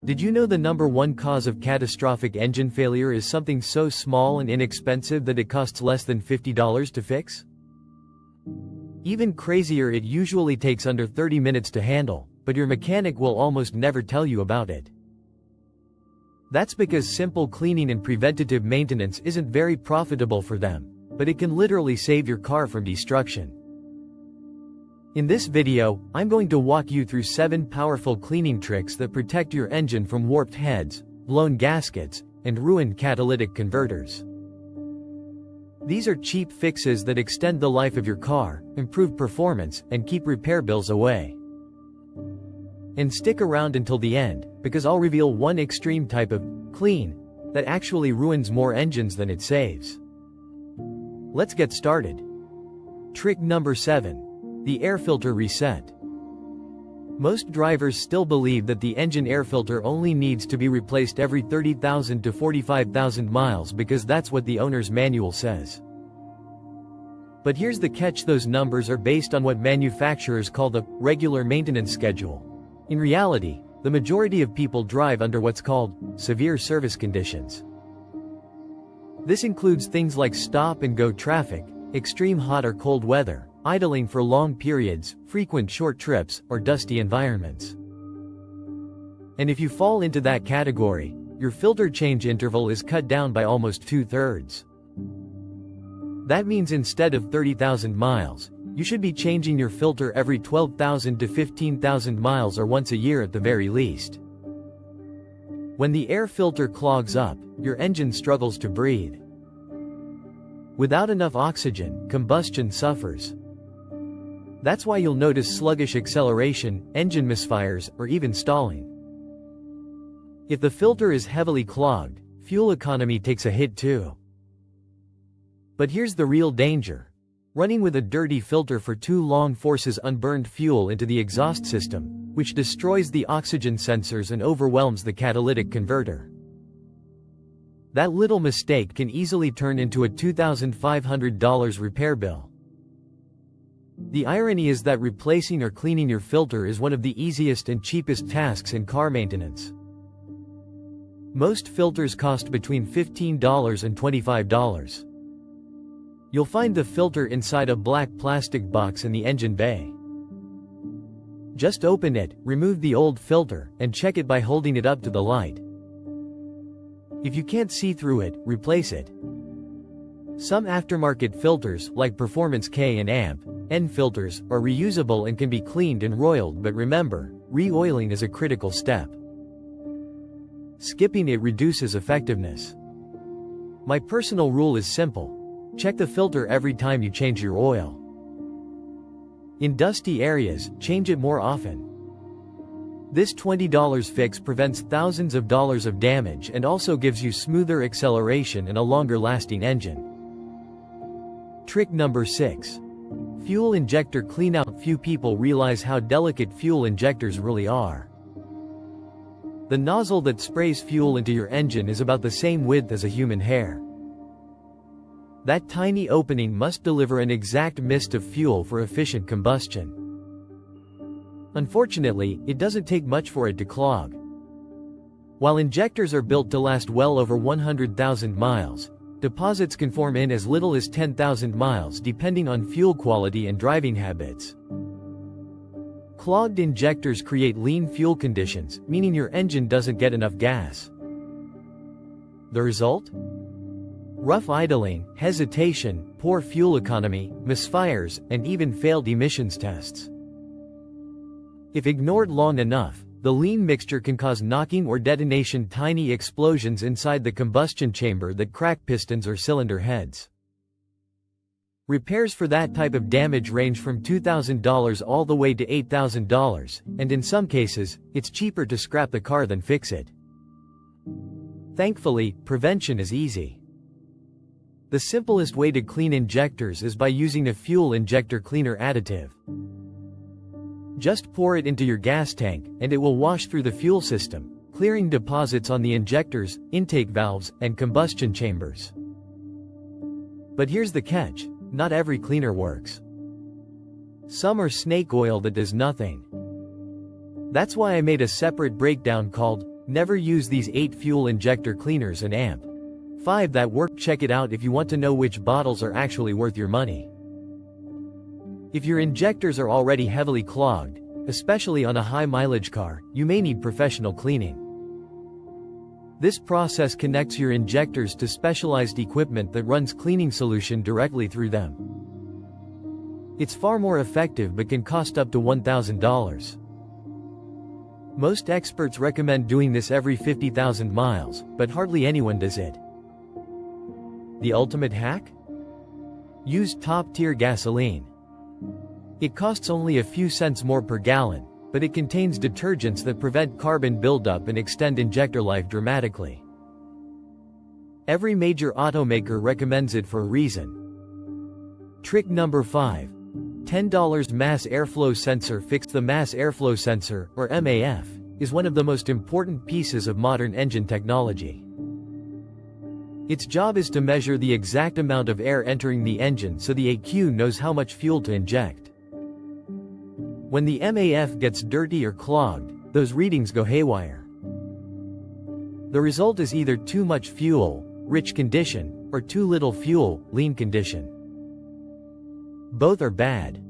Did you know the #1 cause of catastrophic engine failure is something so small and inexpensive that it costs less than $50 to fix? Even crazier, it usually takes under 30 minutes to handle, but your mechanic will almost never tell you about it. That's because simple cleaning and preventative maintenance isn't very profitable for them, but it can literally save your car from destruction. In this video, I'm going to walk you through 7 powerful cleaning tricks that protect your engine from warped heads, blown gaskets, and ruined catalytic converters. These are cheap fixes that extend the life of your car, improve performance, and keep repair bills away. And stick around until the end, because I'll reveal one extreme type of clean that actually ruins more engines than it saves. Let's get started. Trick number 7. The air filter reset. Most drivers still believe that the engine air filter only needs to be replaced every 30,000 to 45,000 miles because that's what the owner's manual says. But here's the catch: those numbers are based on what manufacturers call the regular maintenance schedule. In reality, the majority of people drive under what's called severe service conditions. This includes things like stop-and-go traffic, extreme hot or cold weather, idling for long periods, frequent short trips, or dusty environments. And if you fall into that category, your filter change interval is cut down by almost 2/3. That means instead of 30,000 miles, you should be changing your filter every 12,000 to 15,000 miles or once a year at the very least. When the air filter clogs up, your engine struggles to breathe. Without enough oxygen, combustion suffers. That's why you'll notice sluggish acceleration, engine misfires, or even stalling. If the filter is heavily clogged, fuel economy takes a hit too. But here's the real danger. Running with a dirty filter for too long forces unburned fuel into the exhaust system, which destroys the oxygen sensors and overwhelms the catalytic converter. That little mistake can easily turn into a $2,500 repair bill. The irony is that replacing or cleaning your filter is one of the easiest and cheapest tasks in car maintenance. Most filters cost between $15 and $25. You'll find the filter inside a black plastic box in the engine bay. Just open it, remove the old filter, and check it by holding it up to the light. If you can't see through it, replace it. Some aftermarket filters, like Performance K and AMP N filters, are reusable and can be cleaned and roiled, but remember, re-oiling is a critical step. Skipping it reduces effectiveness. My personal rule is simple. Check the filter every time you change your oil. In dusty areas, change it more often. This $20 fix prevents thousands of dollars of damage and also gives you smoother acceleration and a longer-lasting engine. Trick number 6. Fuel injector cleanout. Few people realize how delicate fuel injectors really are. The nozzle that sprays fuel into your engine is about the same width as a human hair. That tiny opening must deliver an exact mist of fuel for efficient combustion. Unfortunately, it doesn't take much for it to clog. While injectors are built to last well over 100,000 miles, deposits can form in as little as 10,000 miles depending on fuel quality and driving habits. Clogged injectors create lean fuel conditions, meaning your engine doesn't get enough gas. The result? Rough idling, hesitation, poor fuel economy, misfires, and even failed emissions tests. If ignored long enough, the lean mixture can cause knocking or detonation, tiny explosions inside the combustion chamber that crack pistons or cylinder heads. Repairs for that type of damage range from $2,000 all the way to $8,000, and in some cases, it's cheaper to scrap the car than fix it. Thankfully, prevention is easy. The simplest way to clean injectors is by using a fuel injector cleaner additive. Just pour it into your gas tank, and it will wash through the fuel system, clearing deposits on the injectors, intake valves, and combustion chambers. But here's the catch: not every cleaner works. Some are snake oil that does nothing. That's why I made a separate breakdown called Never use these 8 fuel injector cleaners and amp 5 that work. Check it out if you want to know which bottles are actually worth your money. If your injectors are already heavily clogged, especially on a high-mileage car, you may need professional cleaning. This process connects your injectors to specialized equipment that runs cleaning solution directly through them. It's far more effective but can cost up to $1,000. Most experts recommend doing this every 50,000 miles, but hardly anyone does it. The ultimate hack? Use top-tier gasoline. It costs only a few cents more per gallon, but it contains detergents that prevent carbon buildup and extend injector life dramatically. Every major automaker recommends it for a reason. Trick number 5. $10 mass airflow sensor fix. The mass airflow sensor, or MAF, is one of the most important pieces of modern engine technology. Its job is to measure the exact amount of air entering the engine so the ECU knows how much fuel to inject. When the MAF gets dirty or clogged, those readings go haywire. The result is either too much fuel, rich condition, or too little fuel, lean condition. Both are bad.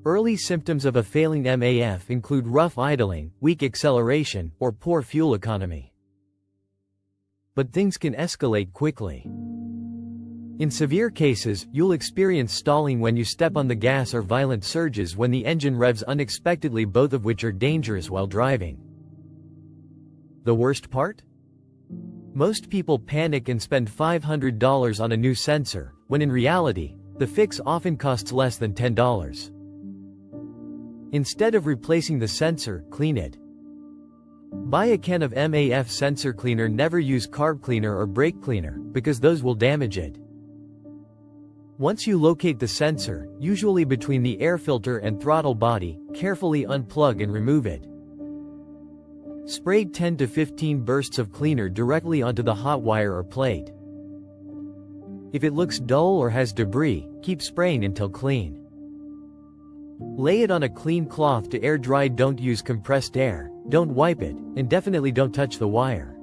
Early symptoms of a failing MAF include rough idling, weak acceleration, or poor fuel economy. But things can escalate quickly. In severe cases, you'll experience stalling when you step on the gas or violent surges when the engine revs unexpectedly, both of which are dangerous while driving. The worst part? Most people panic and spend $500 on a new sensor, when in reality, the fix often costs less than $10. Instead of replacing the sensor, clean it. Buy a can of MAF sensor cleaner. Never use carb cleaner or brake cleaner, because those will damage it. Once you locate the sensor, usually between the air filter and throttle body, carefully unplug and remove it. Spray 10 to 15 bursts of cleaner directly onto the hot wire or plate. If it looks dull or has debris, keep spraying until clean. Lay it on a clean cloth to air dry. Don't use compressed air, don't wipe it, and definitely don't touch the wire.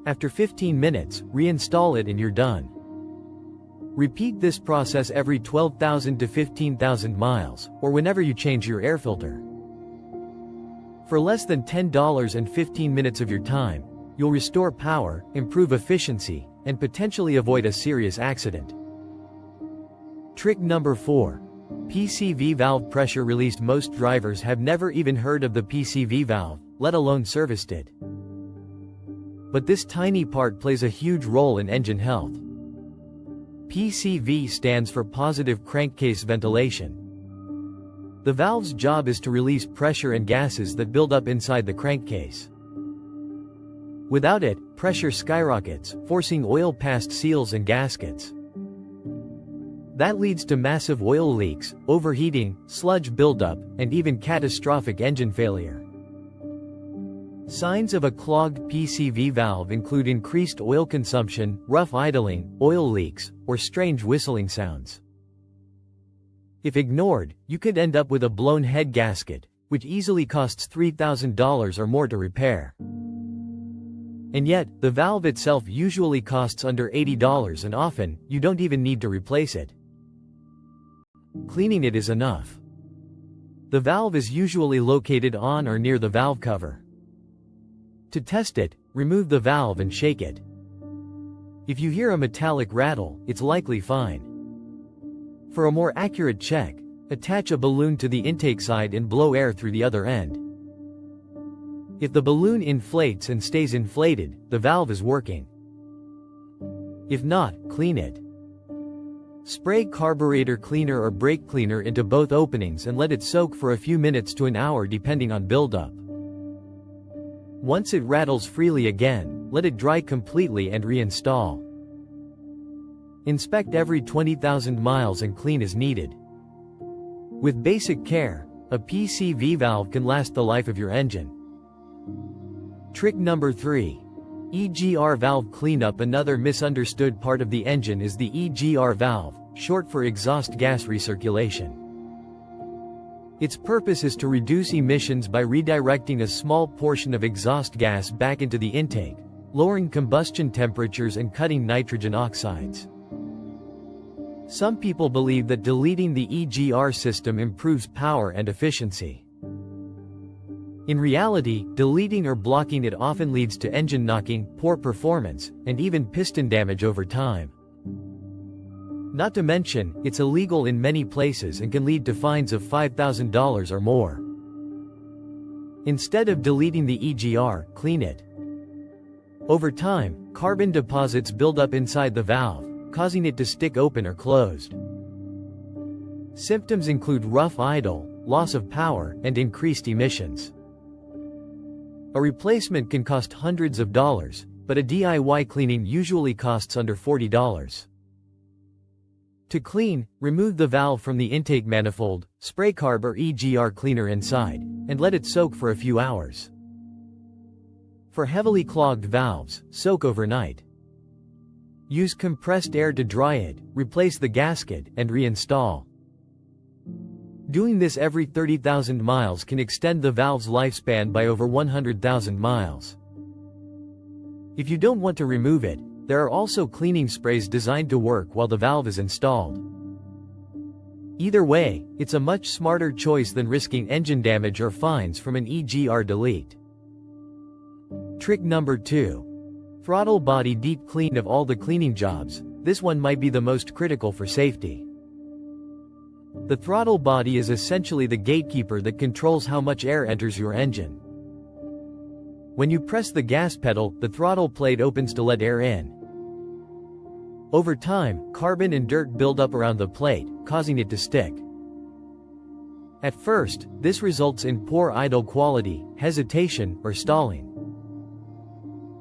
After 15 minutes, reinstall it and you're done. Repeat this process every 12,000 to 15,000 miles, or whenever you change your air filter. For less than $10 and 15 minutes of your time, you'll restore power, improve efficiency, and potentially avoid a serious accident. Trick number 4. PCV valve pressure released. Most drivers have never even heard of the PCV valve, let alone serviced it. But this tiny part plays a huge role in engine health. PCV stands for positive crankcase ventilation. The valve's job is to release pressure and gases that build up inside the crankcase. Without it, pressure skyrockets, forcing oil past seals and gaskets. That leads to massive oil leaks, overheating, sludge buildup, and even catastrophic engine failure. Signs of a clogged PCV valve include increased oil consumption, rough idling, oil leaks, or strange whistling sounds. If ignored, you could end up with a blown head gasket, which easily costs $3,000 or more to repair. And yet, the valve itself usually costs under $80, and often, you don't even need to replace it. Cleaning it is enough. The valve is usually located on or near the valve cover. To test it, remove the valve and shake it. If you hear a metallic rattle, it's likely fine. For a more accurate check, attach a balloon to the intake side and blow air through the other end. If the balloon inflates and stays inflated, the valve is working. If not, clean it. Spray carburetor cleaner or brake cleaner into both openings and let it soak for a few minutes to an hour depending on buildup. Once it rattles freely again, let it dry completely and reinstall. Inspect every 20,000 miles and clean as needed. With basic care, a PCV valve can last the life of your engine. Trick number 3. EGR valve cleanup. Another misunderstood part of the engine is the EGR valve, short for exhaust gas recirculation. Its purpose is to reduce emissions by redirecting a small portion of exhaust gas back into the intake, lowering combustion temperatures and cutting nitrogen oxides. Some people believe that deleting the EGR system improves power and efficiency. In reality, deleting or blocking it often leads to engine knocking, poor performance, and even piston damage over time. Not to mention, it's illegal in many places and can lead to fines of $5,000 or more. Instead of deleting the EGR, clean it. Over time, carbon deposits build up inside the valve, causing it to stick open or closed. Symptoms include rough idle, loss of power, and increased emissions. A replacement can cost hundreds of dollars, but a DIY cleaning usually costs under $40. To clean, remove the valve from the intake manifold, spray carb or EGR cleaner inside, and let it soak for a few hours. For heavily clogged valves, soak overnight. Use compressed air to dry it, replace the gasket, and reinstall. Doing this every 30,000 miles can extend the valve's lifespan by over 100,000 miles. If you don't want to remove it, there are also cleaning sprays designed to work while the valve is installed. Either way, it's a much smarter choice than risking engine damage or fines from an EGR delete. Trick number 2. Throttle body deep clean. Of all the cleaning jobs, this one might be the most critical for safety. The throttle body is essentially the gatekeeper that controls how much air enters your engine. When you press the gas pedal, the throttle plate opens to let air in. Over time, carbon and dirt build up around the plate, causing it to stick. At first, this results in poor idle quality, hesitation, or stalling.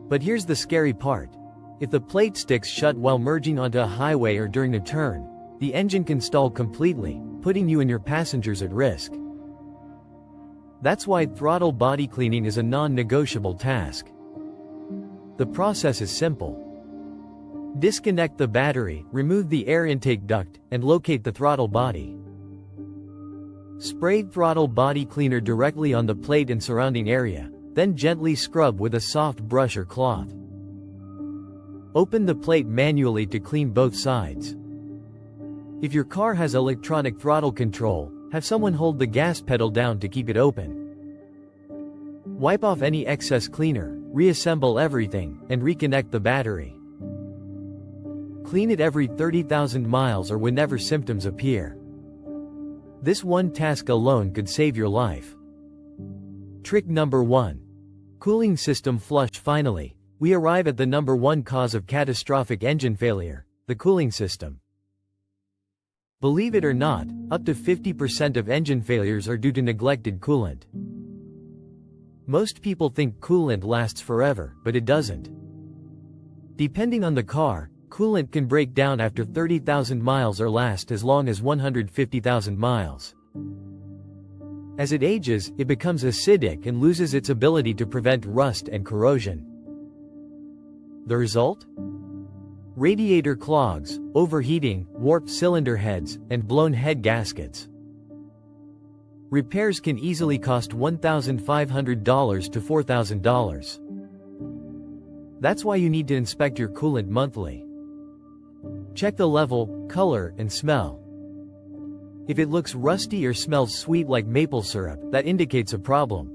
But here's the scary part. If the plate sticks shut while merging onto a highway or during a turn, the engine can stall completely, putting you and your passengers at risk. That's why throttle body cleaning is a non-negotiable task. The process is simple. Disconnect the battery, remove the air intake duct, and locate the throttle body. Spray throttle body cleaner directly on the plate and surrounding area, then gently scrub with a soft brush or cloth. Open the plate manually to clean both sides. If your car has electronic throttle control, have someone hold the gas pedal down to keep it open. Wipe off any excess cleaner, reassemble everything, and reconnect the battery. Clean it every 30,000 miles or whenever symptoms appear. This one task alone could save your life. Trick number 1. Cooling system flush. Finally, we arrive at the number 1 cause of catastrophic engine failure, the cooling system. Believe it or not, up to 50% of engine failures are due to neglected coolant. Most people think coolant lasts forever, but it doesn't. Depending on the car, coolant can break down after 30,000 miles or last as long as 150,000 miles. As it ages, it becomes acidic and loses its ability to prevent rust and corrosion. The result? Radiator clogs, overheating, warped cylinder heads, and blown head gaskets. Repairs can easily cost $1,500 to $4,000. That's why you need to inspect your coolant monthly. Check the level, color, and smell. If it looks rusty or smells sweet like maple syrup, that indicates a problem.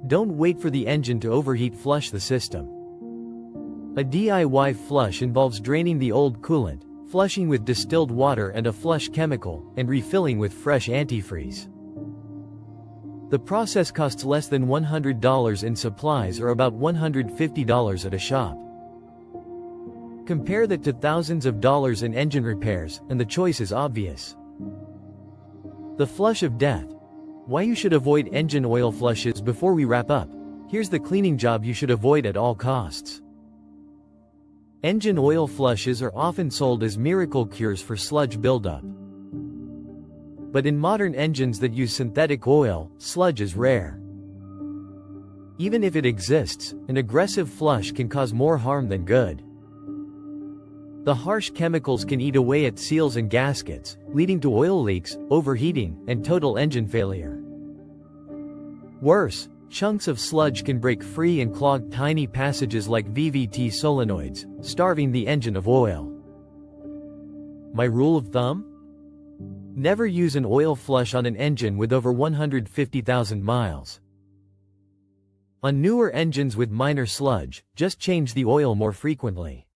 Don't wait for the engine to overheat. Flush the system. A DIY flush involves draining the old coolant, flushing with distilled water and a flush chemical, and refilling with fresh antifreeze. The process costs less than $100 in supplies or about $150 at a shop. Compare that to thousands of dollars in engine repairs, and the choice is obvious. The flush of death. Why you should avoid engine oil flushes. Before we wrap up, here's the cleaning job you should avoid at all costs. Engine oil flushes are often sold as miracle cures for sludge buildup. But in modern engines that use synthetic oil, sludge is rare. Even if it exists, an aggressive flush can cause more harm than good. The harsh chemicals can eat away at seals and gaskets, leading to oil leaks, overheating, and total engine failure. Worse, chunks of sludge can break free and clog tiny passages like VVT solenoids, starving the engine of oil. My rule of thumb? Never use an oil flush on an engine with over 150,000 miles. On newer engines with minor sludge, just change the oil more frequently.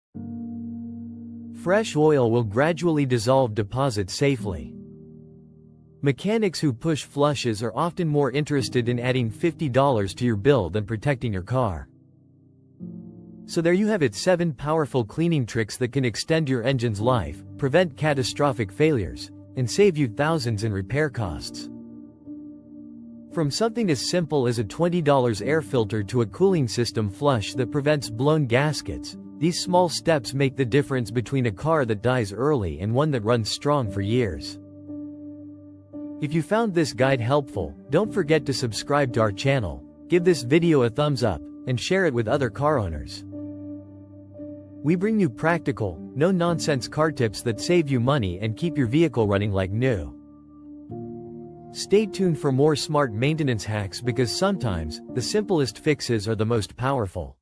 Fresh oil will gradually dissolve deposits safely. Mechanics who push flushes are often more interested in adding $50 to your bill than protecting your car. So there you have it, 7 powerful cleaning tricks that can extend your engine's life, prevent catastrophic failures, and save you thousands in repair costs. From something as simple as a $20 air filter to a cooling system flush that prevents blown gaskets, these small steps make the difference between a car that dies early and one that runs strong for years. If you found this guide helpful, don't forget to subscribe to our channel, give this video a thumbs up, and share it with other car owners. We bring you practical, no-nonsense car tips that save you money and keep your vehicle running like new. Stay tuned for more smart maintenance hacks, because sometimes, the simplest fixes are the most powerful.